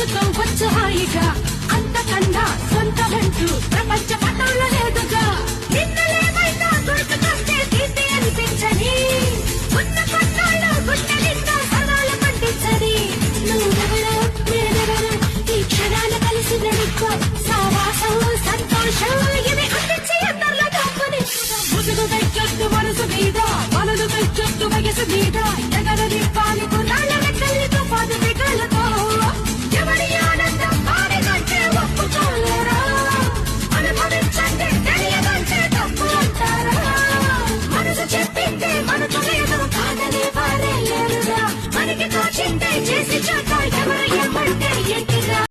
పంచుకోవచ్చు హాయిగా అంతకన్నా సొంతమంటూ ప్రపంచ పటంలో లేదుగా నిన్నలేమైనా దొరకకొస్తే తీపి అనిపించని ఉన్న కొన్నాళ్ళు గుండెలిందా సవాలు పండించని నువ్వెవరో నేనెవరో ఈ క్షణాలు కలిసి నడుకో సావాసం సంతోషం